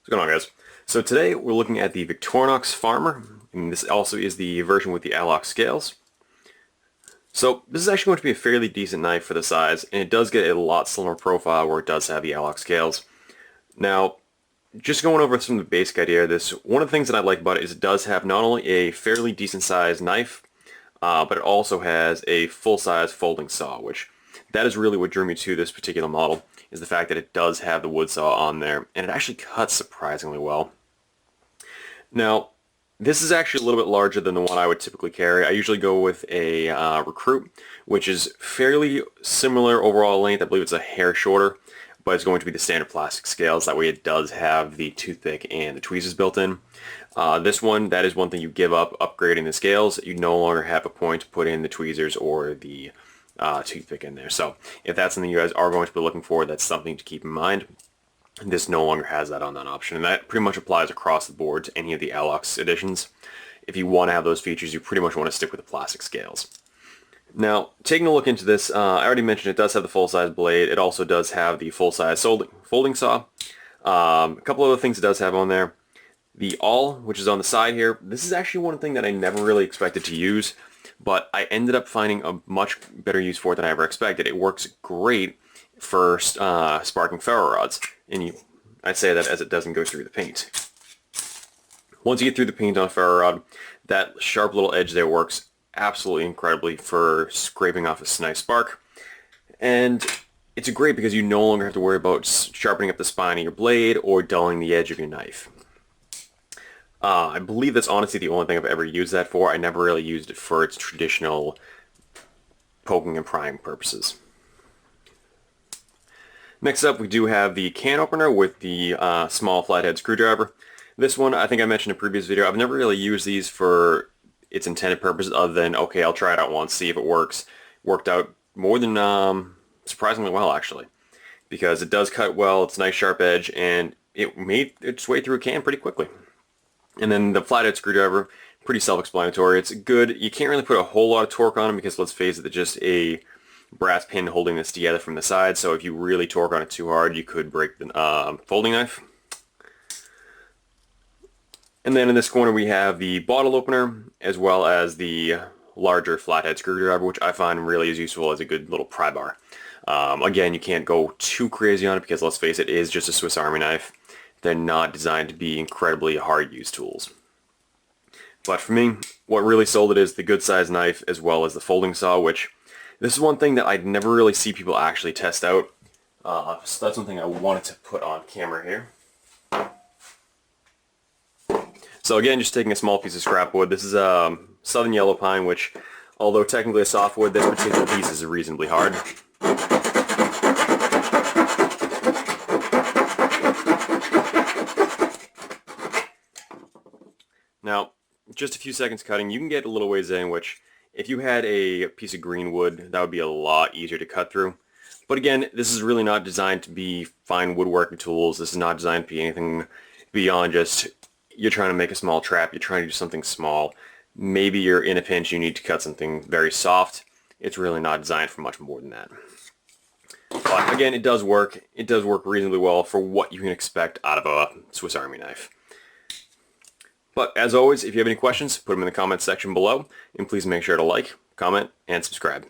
What's going on, guys? So today we're looking at the Victorinox Farmer, and this also is the version with the Alox scales. So this is actually going to be a fairly decent knife for the size, and it does get a lot slimmer profile where it does have the Alox scales. Now, just going over some of the basic idea of this, one of the things that I like about it is it does have not only a fairly decent sized knife, but it also has a full-size folding saw, which that is really what drew me to this particular model, is the fact that it does have the wood saw on there, and it actually cuts surprisingly well. Now, this is actually a little bit larger than the one I would typically carry. I usually go with a Recruit, which is fairly similar overall length. I believe it's a hair shorter, but it's going to be the standard plastic scales. That way it does have the toothpick and the tweezers built in. This one, that is one thing you give up upgrading the scales. You no longer have a point to put in the tweezers or the toothpick in there. So if that's something you guys are going to be looking for, that's something to keep in mind. This no longer has that on that option, and that pretty much applies across the board to any of the Alox editions. If you want to have those features, you pretty much want to stick with the plastic scales. Now, taking a look into this, I already mentioned it does have the full-size blade. It also does have the full-size folding saw. A couple other things it does have on there. The awl, which is on the side here, this is actually one thing that I never really expected to use, but I ended up finding a much better use for it than I ever expected. It works great for sparking ferro rods, and I say that as it doesn't go through the paint. Once you get through the paint on a ferro rod, that sharp little edge there works absolutely incredibly for scraping off a nice spark, and it's great because you no longer have to worry about sharpening up the spine of your blade or dulling the edge of your knife. I believe that's honestly the only thing I've ever used that for. I never really used it for its traditional poking and prying purposes. Next up, we do have the can opener with the small flathead screwdriver. This one, I think I mentioned in a previous video, I've never really used these for its intended purpose other than, okay, I'll try it out once, see if it works. Worked out more than surprisingly well, actually, because it does cut well, it's a nice sharp edge, and it made its way through a can pretty quickly. And then the flathead screwdriver, pretty self-explanatory. It's good. You can't really put a whole lot of torque on it because, let's face it, it's just a brass pin holding this together from the side, so if you really torque on it too hard, you could break the folding knife. And then in this corner we have the bottle opener, as well as the larger flathead screwdriver, which I find really is useful as a good little pry bar. Again, you can't go too crazy on it because, let's face it, it is just a Swiss Army knife. They're not designed to be incredibly hard-use tools. But for me, what really sold it is the good-sized knife as well as the folding saw, which this is one thing that I'd never really see people actually test out. So that's one thing I wanted to put on camera here. So again, just taking a small piece of scrap wood. This is southern yellow pine, which, although technically a softwood, this particular piece is reasonably hard. Now, just a few seconds cutting, you can get a little ways in, which if you had a piece of green wood, that would be a lot easier to cut through. But again, this is really not designed to be fine woodworking tools. This is not designed to be anything beyond just, you're trying to make a small trap, you're trying to do something small. Maybe you're in a pinch, you need to cut something very soft. It's really not designed for much more than that. But again, it does work. It does work reasonably well for what you can expect out of a Swiss Army knife. But as always, if you have any questions, put them in the comments section below, and please make sure to like, comment, and subscribe.